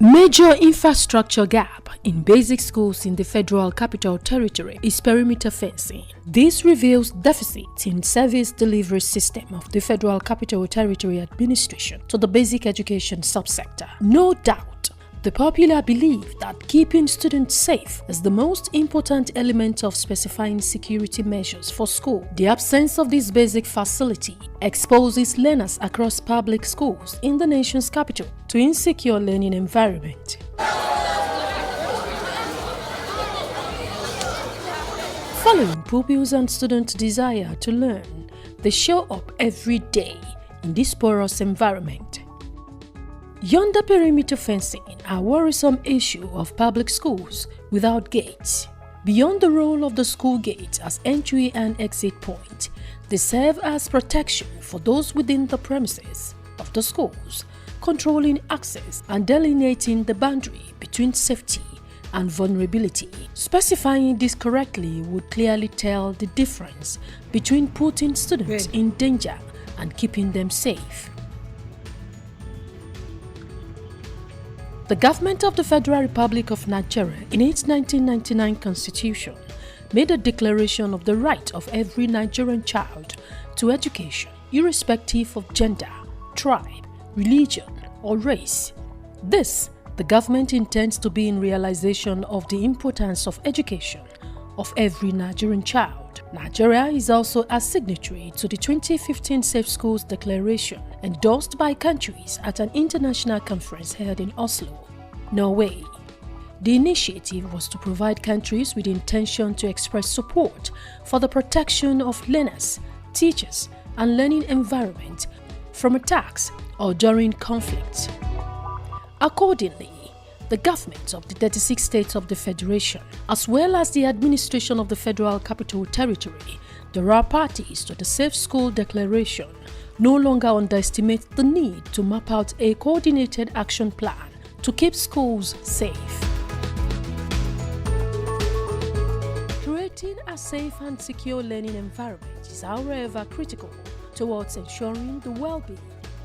Major infrastructure gap in basic schools in the Federal Capital Territory is perimeter fencing. This reveals deficits in service delivery system of the Federal Capital Territory administration to the basic education subsector. No doubt, the popular belief that keeping students safe is the most important element of specifying security measures for school. The absence of this basic facility exposes learners across public schools in the nation's capital to insecure learning environment. Following pupils and students' desire to learn, they show up every day in this porous environment. Yonder perimeter fencing, a worrisome issue of public schools without gates. Beyond the role of the school gate as entry and exit point, they serve as protection for those within the premises of the schools, controlling access and delineating the boundary between safety and vulnerability. Specifying this correctly would clearly tell the difference between putting students in danger and keeping them safe. The government of the Federal Republic of Nigeria, in its 1999 constitution, made a declaration of the right of every Nigerian child to education, irrespective of gender, tribe, religion, or race. This, the government intends to be in realization of the importance of education of every Nigerian child. Nigeria is also a signatory to the 2015 Safe Schools Declaration, endorsed by countries at an international conference held in Oslo, Norway. The initiative was to provide countries with the intention to express support for the protection of learners, teachers, and learning environment from attacks or during conflicts. Accordingly, the governments of the 36 states of the Federation, as well as the administration of the Federal Capital Territory, there are parties to the Safe School Declaration, no longer underestimate the need to map out a coordinated action plan to keep schools safe. Creating a safe and secure learning environment is however critical towards ensuring the well-being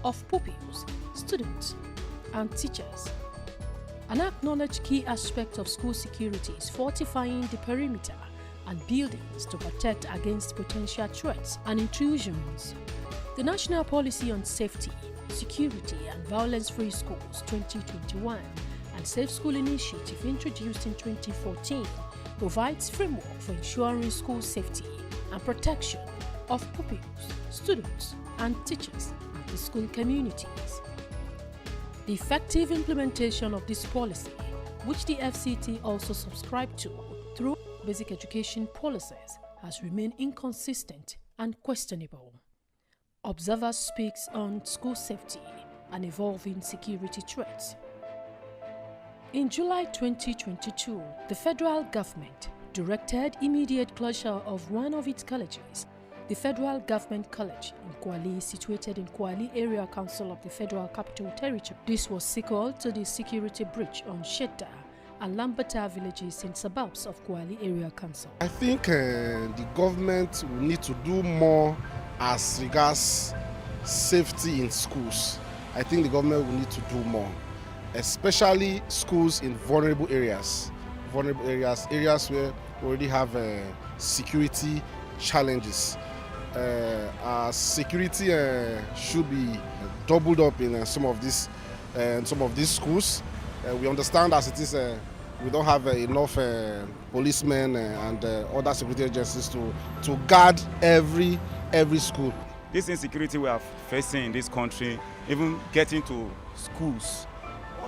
of pupils, students, and teachers. An acknowledged key aspect of school security is fortifying the perimeter and buildings to protect against potential threats and intrusions. The National Policy on Safety, Security and Violence-Free Schools 2021 and Safe School Initiative introduced in 2014 provides framework for ensuring school safety and protection of pupils, students, and teachers and the school communities. The effective implementation of this policy, which the FCT also subscribed to through basic education policies, has remained inconsistent and questionable. Observers speaks on school safety and evolving security threats. In July 2022, the federal government directed immediate closure of one of its colleges, the Federal Government College in Kwali, situated in Kwali Area Council of the Federal Capital Territory. This was sequel to the security breach on Shetta and Lambata villages in suburbs of Kwali Area Council. I think the government will need to do more as regards safety in schools. I think the government will need to do more, especially schools in vulnerable areas where we already have security challenges. Security should be doubled up in some of these schools. We understand as it is we don't have enough policemen and other security agencies to guard every school. This insecurity we are facing in this country, even getting to schools,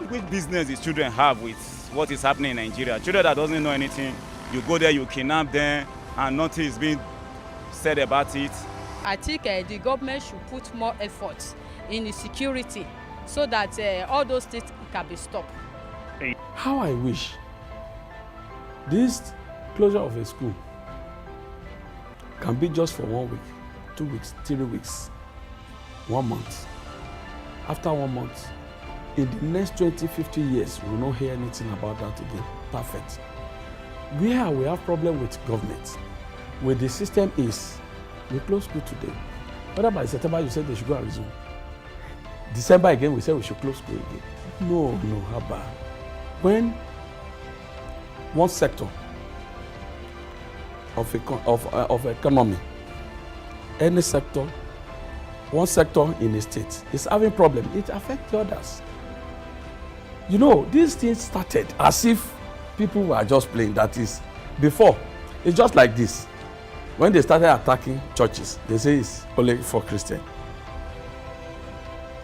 which business these children have with what is happening in Nigeria? Children that doesn't know anything, you go there, you kidnap them, and nothing is being said about it. I think the government should put more effort in the security so that all those things can be stopped. How I wish this closure of a school can be just for 1 week, 2 weeks, 3 weeks, 1 month. After 1 month, in the next 20, 50 years, we will not hear anything about that again. Perfect. Where we have problem with government, where the system is, we close school today. Whether by September you said they should go and resume. December again, we said we should close school again. No, Haba. When one sector of economy, any sector, one sector in a state is having problem, it affects the others. You know, these things started as if people were just playing. That is, before, it's just like this. When they started attacking churches, they say it's only for Christians.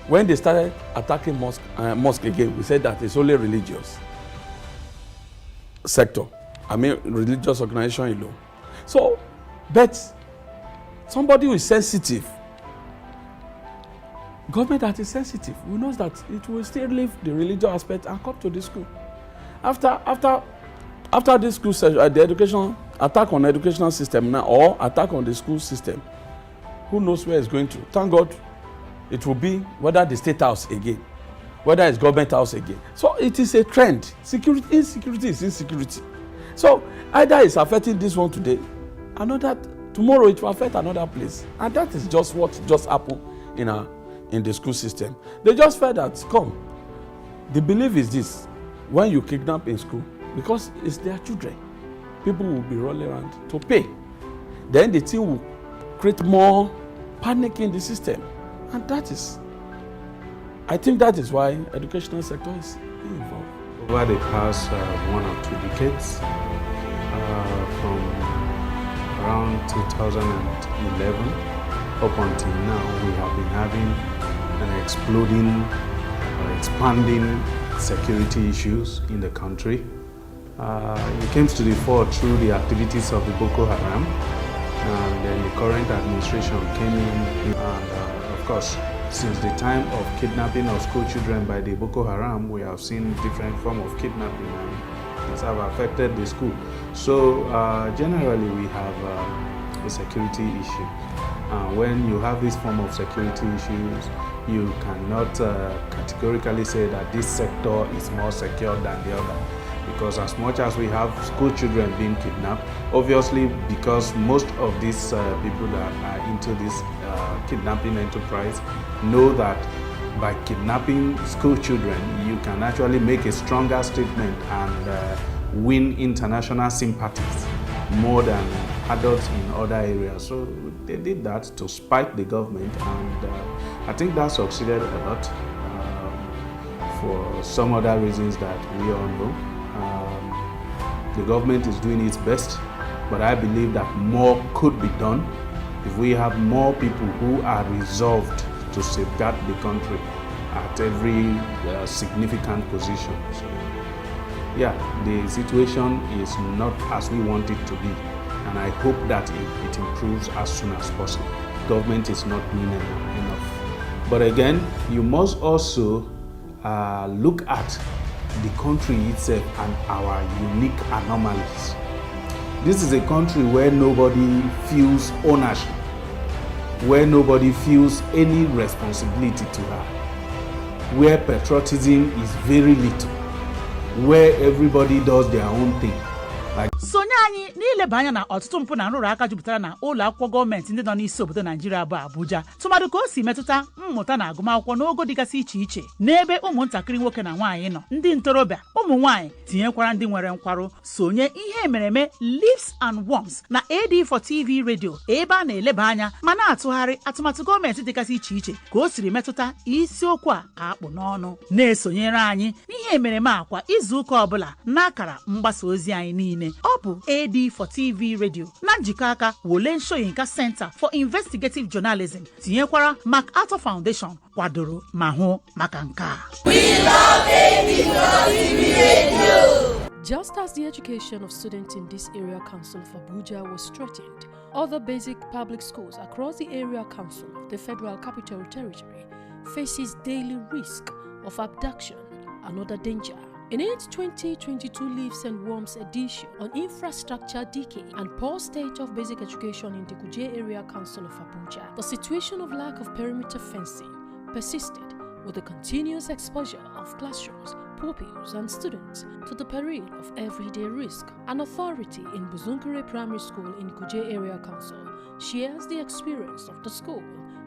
When they started attacking mosque again, we said that it's only religious sector. I mean, religious organization alone. So, but somebody who is sensitive, government that is sensitive, we know that it will still leave the religious aspect and come to the school. After this school session, the education attack on the educational system now, or attack on the school system, who knows where it's going to? Thank God, it will be whether the state house again, whether it's government house again. So it is a trend. Security, insecurity is insecurity. So either it's affecting this one today, tomorrow it will affect another place, and that is just what just happened in the school system. They just felt that, the belief is this: when you kidnap in school, because it's their children, people will be rolling around to pay. Then the thing will create more panic in the system, and I think that is why educational sector is involved. Over the past 1 or 2 decades, from around 2011 up until now, we have been having an exploding or expanding security issues in the country. It came to the fore through the activities of the Boko Haram, and then the current administration came in, and of course, since the time of kidnapping of school children by the Boko Haram, we have seen different forms of kidnapping, and these have affected the school. So generally we have a security issue. When you have this form of security issues, you cannot categorically say that this sector is more secure than the other. Because as much as we have school children being kidnapped, obviously because most of these people that are into this kidnapping enterprise know that by kidnapping school children, you can actually make a stronger statement and win international sympathies more than adults in other areas. So they did that to spite the government, and I think that succeeded a lot for some other reasons that we all know. The government is doing its best, but I believe that more could be done if we have more people who are resolved to safeguard the country at every significant position. So, yeah, the situation is not as we want it to be, and I hope that it improves as soon as possible. Government is not doing enough. But again, you must also look at the country itself and our unique anomalies. This is a country where nobody feels ownership, where nobody feels any responsibility to her, where patriotism is very little, where everybody does their own thing. sonye anyị n'ileba anya na ọtụtụ mpụ na nrụrụ aka jupụtara na ụlọ akwụkwọ gọọmenti ndị nọ n'isi obodo Naijiria bụ Abuja, tụmadụ ka o si metụta mmụta na agụmakwụkwọ n'ogo dịgasị iche iche n'ebe ụmụntakịrị nwoke na nwaanyị nọ, ndị ntorobịa, ụmụ nwaanyị tinyekwara ndị nwere nkwarụ. Sonye ihe emereme Leaves and Worms na AD4 TV Radio, ebe a na-eleba anya ma na-atụgharị atụmatụ gọọmenti dịgasị iche iche ka o siri metụta isiokwu a akpụ n'ọnụ. Na-esonyere anyị n'ihe emereme a kwa izu ụka ọbụla n'akara mgbasa ozi anyị niile. Ọ bụ AD4 TV Radio na njikọ aka Wolen Soyinka Center for Investigative Journalism tinyekwara MacArthur Foundation kwadoro ma hụ maka nke a. We love AD4 TV Radio. Just as the education of students in this area council of Abuja was threatened, other basic public schools across the area council of the Federal Capital Territory faces daily risk of abduction and other danger. In its 2022 Leaves and Worms edition on infrastructure decay and poor state of basic education in the Kuje Area Council of Abuja, the situation of lack of perimeter fencing persisted, with the continuous exposure of classrooms, pupils and students to the peril of everyday risk. An authority in Buzunkure Primary School in Kuje Area Council shares the experience of the school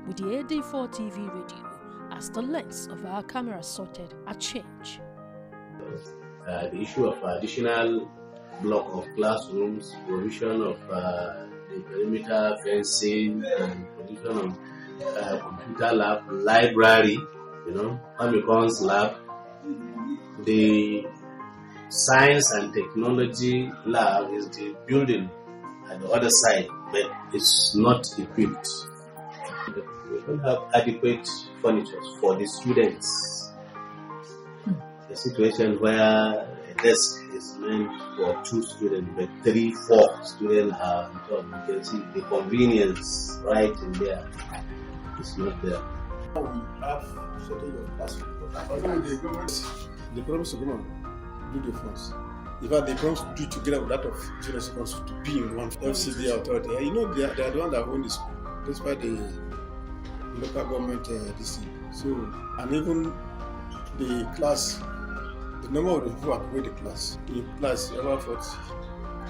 with the AD4 TV Radio as the lens of our camera sorted a change. The issue of additional block of classrooms, provision of the perimeter fencing, and provision of computer lab, library, Famicom's lab, the science and technology lab is the building at the other side, but it's not equipped. We don't have adequate furniture for the students. A situation where a desk is meant for 2 students, but 3, 4 students are on top. You can see the convenience right in there. It's not there. We have shortage of classrooms. The promise to go do the funds. In fact, they promise to do together with that of junior secondary school to be in one FCT authority. They are the one that own the school, despite the local government DC. So, and even the class, the number of the people who occupy the class, in class, about 40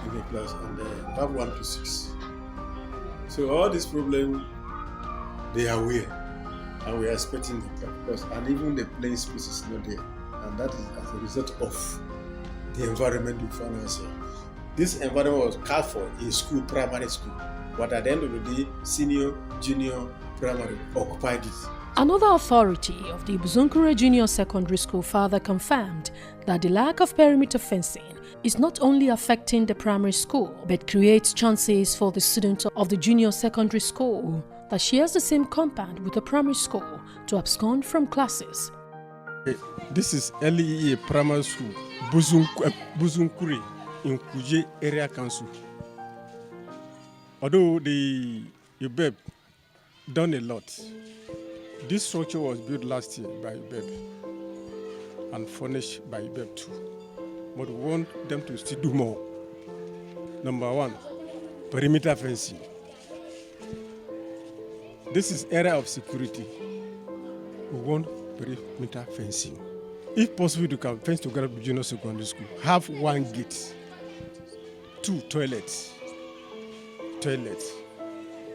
in the class, and we have 1 to 6. So all these problems, they are aware, and we are expecting them, of course, and even the playing space is not there, and that is as a result of the environment we find ourselves. This environment was carved for in school, primary school, but at the end of the day, senior, junior, primary occupied it. Another authority of the Buzunkure Junior Secondary School further confirmed that the lack of perimeter fencing is not only affecting the primary school, but creates chances for the students of the junior secondary school that shares the same compound with the primary school to abscond from classes. This is LEA Primary School, Buzunkure in Kuje Area Council. Although the UBEB done a lot, this structure was built last year by UBEB and furnished by UBEB too. But we want them to still do more. Number 1, perimeter fencing. This is area of security. We want perimeter fencing. If possible, you can fence together with junior secondary school. Have 1 gate, 2 toilets.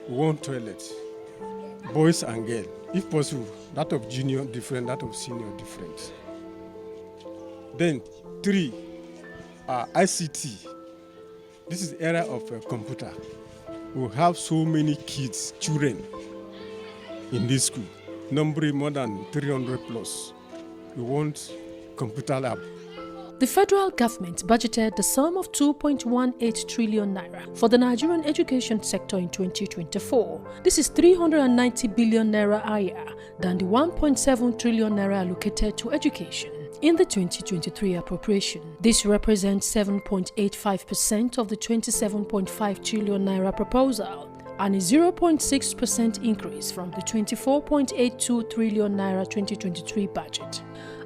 One toilet. Boys and girls. If possible, that of junior different, that of senior different. Then 3, ICT. This is area of computer. We have so many kids, children in this school, numbering more than 300 plus. We want computer lab. The federal government budgeted the sum of 2.18 trillion naira for the Nigerian education sector in 2024. This is 390 billion naira higher than the 1.7 trillion naira allocated to education in the 2023 appropriation. This represents 7.85% of the 27.5 trillion naira proposal and a 0.6% increase from the 24.82 trillion naira 2023 budget.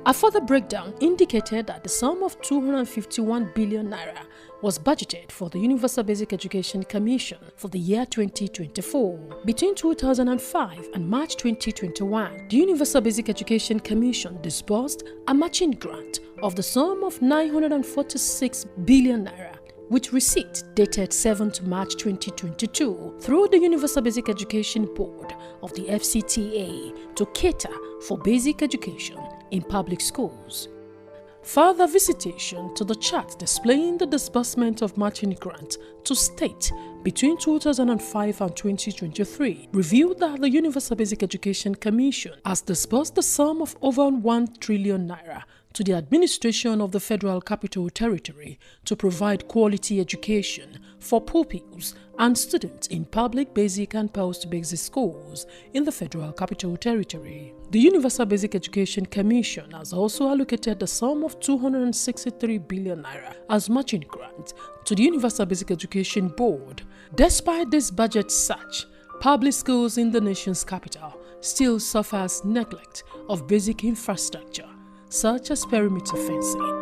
A further breakdown indicated that the sum of 251 billion naira was budgeted for the Universal Basic Education Commission for the year 2024. Between 2005 and March 2021, the Universal Basic Education Commission disbursed a matching grant of the sum of 946 billion naira, with receipt dated 7th March 2022 through the Universal Basic Education Board of the FCTA to cater for basic education in public schools. Further visitation to the chart displaying the disbursement of matching grant to state between 2005 and 2023 revealed that the Universal Basic Education Commission has disbursed the sum of over 1 trillion naira to the administration of the Federal Capital Territory to provide quality education for pupils and students in public basic and post-basic schools in the Federal Capital Territory. The Universal Basic Education Commission has also allocated the sum of 263 billion naira as matching grant to the Universal Basic Education Board. Despite this budget surge, public schools in the nation's capital still suffers neglect of basic infrastructure, such as perimeter fencing.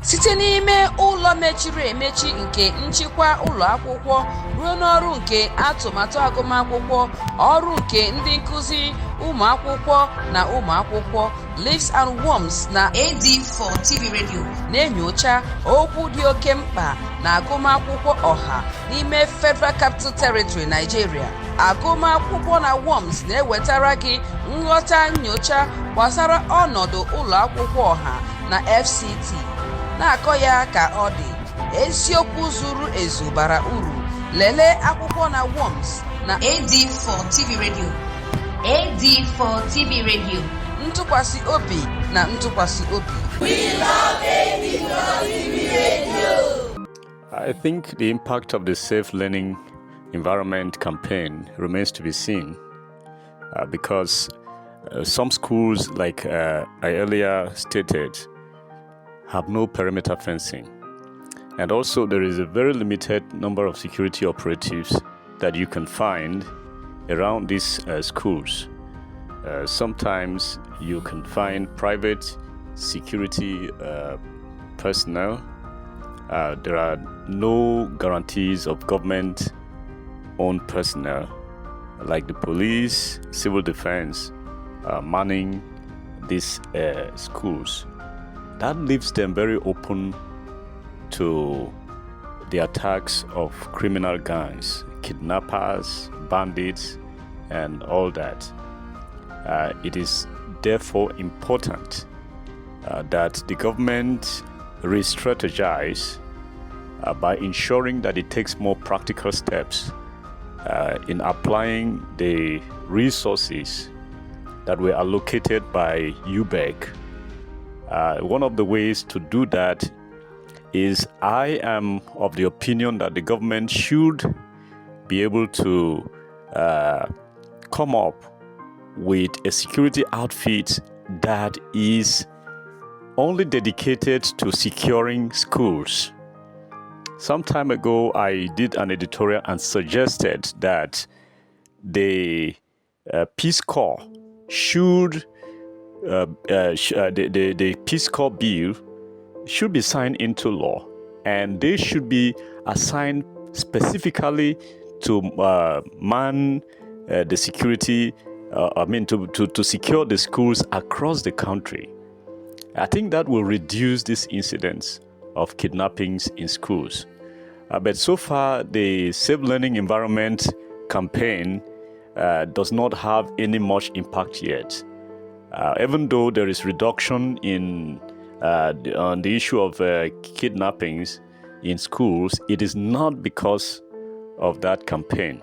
site n'ime ụlọ mechiri emechi nke nchịkwa ụlọ akwụkwọ ruo n'ọrụ nke atụmatụ agụmakwụkwọ, ọrụ nke ndị nkụzi, ụmụ akwụkwọ na ụmụ akwụkwọ. Leaves and Worms na AD4 TV Radio na-enyocha okwu dị oke mkpa na agụmakwụkwọ ọha n'ime Federal Capital Territory Nigeria. Agụmakwụkwọ na Worms na-ewetara gị nghọta nyocha gbasara ọnọdụ ụlọ akwụkwọ ọha na FCT, na-akọ ya ka ọ dị. Eziokwu zuru ezu bara uru. Lelee akwụkwọ na Worms na AD4 TV Radio. AD4 TV Radio, ntụkwasị obi na ntụkwasị obi. We love AD4 TV Radio. I think the impact of the Safe Learning Environment campaign remains to be seen because some schools, like I earlier stated, have no perimeter fencing. And also there is a very limited number of security operatives that you can find around these schools. Sometimes you can find private security personnel. There are no guarantees of government-owned personnel like the police, civil defense, manning these schools. That leaves them very open to the attacks of criminal gangs, kidnappers, bandits, and all that. It is therefore important that the government re-strategize by ensuring that it takes more practical steps in applying the resources that were allocated by UBEC. One of the ways to do that is I am of the opinion that the government should be able to come up with a security outfit that is only dedicated to securing schools. Some time ago, I did an editorial and suggested that the Peace Corps should, the Peace Corps bill should be signed into law, and they should be assigned specifically to man the security, to secure the schools across the country. I think that will reduce these incidents of kidnappings in schools. But so far, the Safe Learning Environment campaign does not have any much impact yet. Even though there is reduction in on the issue of kidnappings in schools, it is not because of that campaign.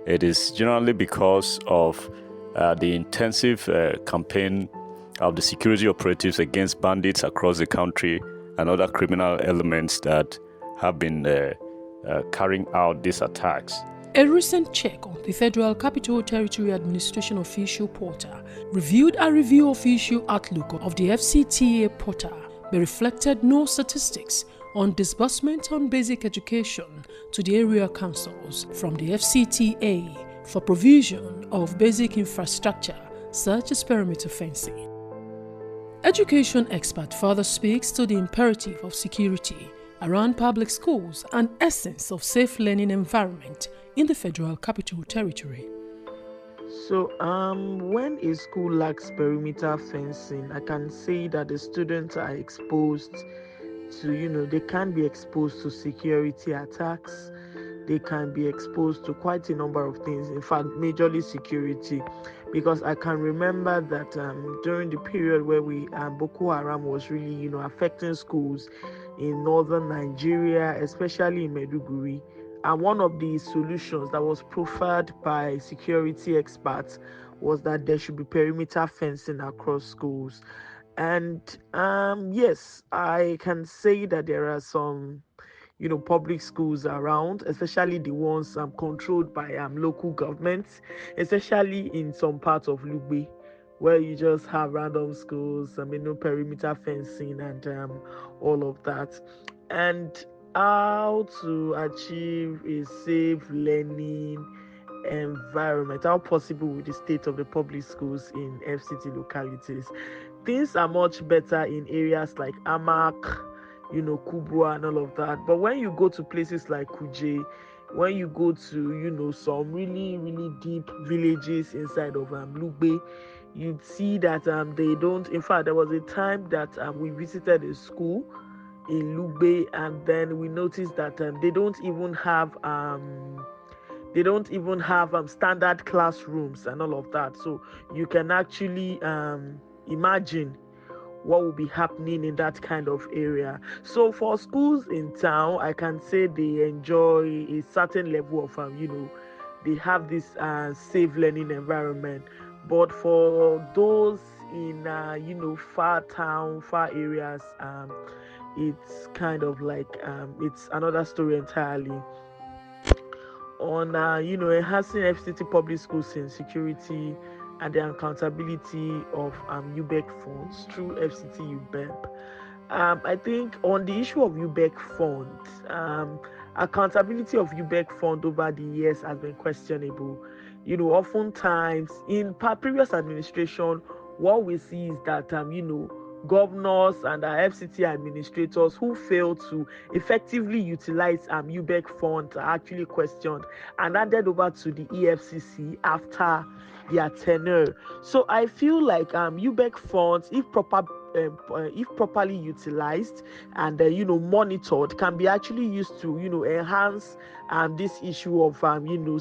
It is generally because of the intensive campaign of the security operatives against bandits across the country and other criminal elements that have been carrying out these attacks. A recent check on the Federal Capital Territory Administration official portal reviewed a review official outlook of the FCTA portal, but reflected no statistics on disbursement on basic education to the area councils from the FCTA for provision of basic infrastructure such as perimeter fencing. Education expert further speaks to the imperative of security around public schools and essence of safe learning environment in the Federal Capital Territory. So when a school lacks perimeter fencing, I can say that the students are exposed to, they can be exposed to security attacks. They can be exposed to quite a number of things, in fact, majorly security. Because I can remember that during the period where Boko Haram was really, affecting schools in northern Nigeria, especially in Maiduguri, and one of the solutions that was proffered by security experts was that there should be perimeter fencing across schools. And yes, I can say that there are some public schools around, especially the ones controlled by local governments, especially in some parts of Lugbe, where you just have random schools, no perimeter fencing and all of that. And how to achieve a safe learning environment, how possible with the state of the public schools in FCT localities. Things are much better in areas like Amak, Kubwa and all of that. But when you go to places like Kuje, when you go to, some really, really deep villages inside of Lugbe, you'd see that they don't. In fact, there was a time that we visited a school in Lugbe, and then we noticed that they don't even have standard classrooms and all of that. So you can actually imagine what will be happening in that kind of area. So for schools in town, I can say they enjoy a certain level of they have this safe learning environment. But for those in far areas, it's kind of like it's another story entirely. On enhancing FCT public schools in security and the accountability of UBEC funds through FCT UBEP. I think on the issue of UBEC fund, accountability of UBEC fund over the years has been questionable. Oftentimes in previous administration, what we see is that governors and FCT administrators who fail to effectively utilize UBEC funds are actually questioned and handed over to the EFCC after their tenure. So I feel like UBEC funds, if properly utilized and monitored, can be actually used to enhance this issue of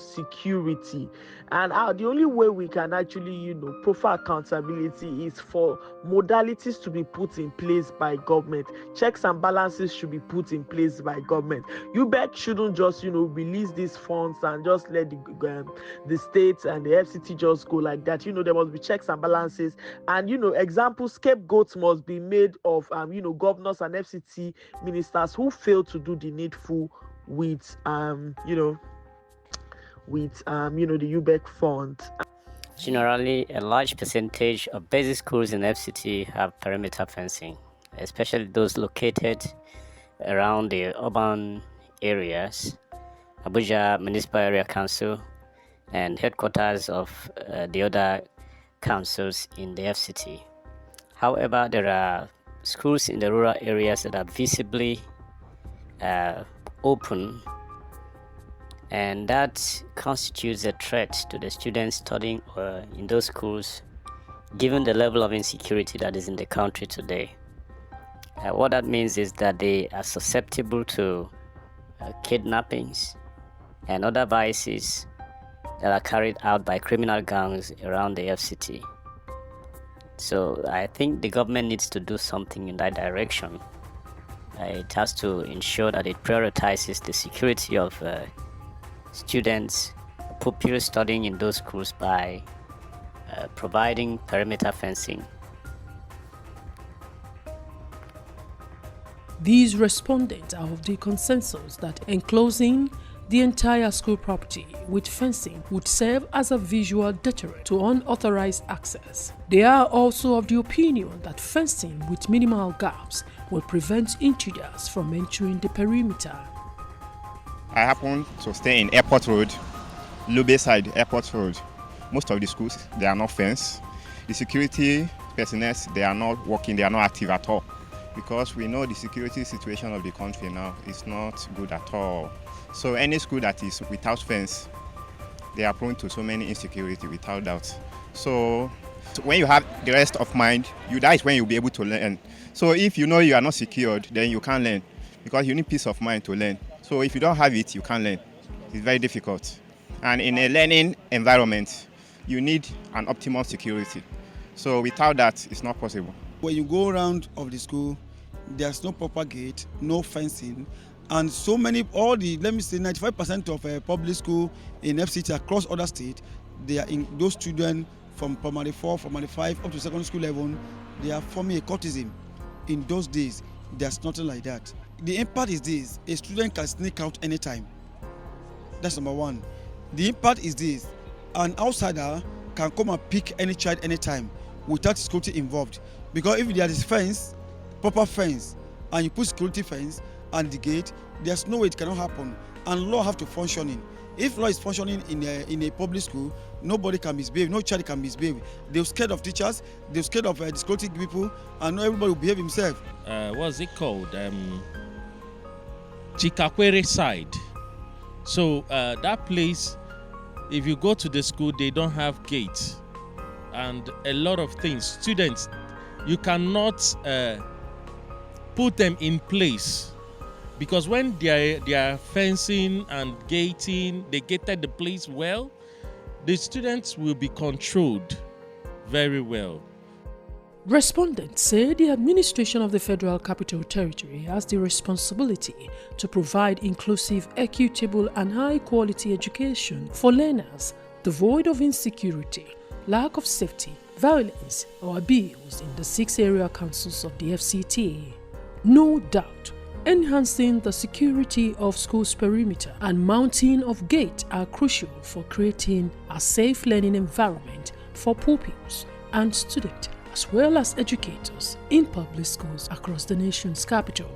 security. And the only way we can actually profile accountability is for modalities to be put in place by government. Checks and balances should be put in place by government. UBEC shouldn't just release these funds and just let the states and the FCT just go like that. There must be checks and balances, and example scapegoats must be made of governors and FCT ministers who fail to do the needful with the UBEC fund. Generally, a large percentage of basic schools in FCT have perimeter fencing, especially those located around the urban areas, Abuja Municipal Area Council, and headquarters of the other councils in the FCT. However, there are schools in the rural areas that are visibly open, and that constitutes a threat to the students studying in those schools, given the level of insecurity that is in the country today. What that means is that they are susceptible to kidnappings and other vices that are carried out by criminal gangs around the FCT. So I think the government needs to do something in that direction. It has to ensure that it prioritizes the security of students, pupils studying in those schools by providing perimeter fencing. These respondents are of the consensus that enclosing the entire school property with fencing would serve as a visual deterrent to unauthorized access. They are also of the opinion that fencing with minimal gaps will prevent intruders from entering the perimeter. I happen to stay in Airport Road, Lube side, Airport Road. Most of the schools, they are not fenced. The security personnel, they are not working, they are not active at all. Because we know the security situation of the country now is not good at all. So any school that is without fence, they are prone to so many insecurity without doubt. So when you have the rest of mind, that is when you'll be able to learn. So if you know you are not secured, then you can't learn because you need peace of mind to learn. So if you don't have it, you can't learn. It's very difficult. And in a learning environment, you need an optimal security. So without that, it's not possible. When you go around of the school, there's no proper gate, no fencing, and so many, let me say 95% of public school in FCT across other states, they are in those children from primary 4, primary 5 up to secondary school level, they are forming a courtesan. In those days, there's nothing like that. The impact is this: a student can sneak out anytime. That's number one. The impact is this: an outsider can come and pick any child anytime without security involved. Because if there is fence, proper fence, and you put security fence and the gate, there's no way it cannot happen. And law have to function in. If law is functioning in a public school, nobody can misbehave, no child can misbehave. They're scared of teachers, they're scared of disclosing people, and everybody will behave himself. What's it called? Chikakwere side. So that place, if you go to the school, they don't have gates. And a lot of things, students, you cannot put them in place. Because when they are fencing and gating, they gated the place well, the students will be controlled very well. Respondents say the administration of the Federal Capital Territory has the responsibility to provide inclusive, equitable and high-quality education for learners devoid of insecurity, lack of safety, violence or abuse in the 6 area councils of the FCT. No doubt, enhancing the security of schools' perimeter and mounting of gates are crucial for creating a safe learning environment for pupils and students, as well as educators in public schools across the nation's capital.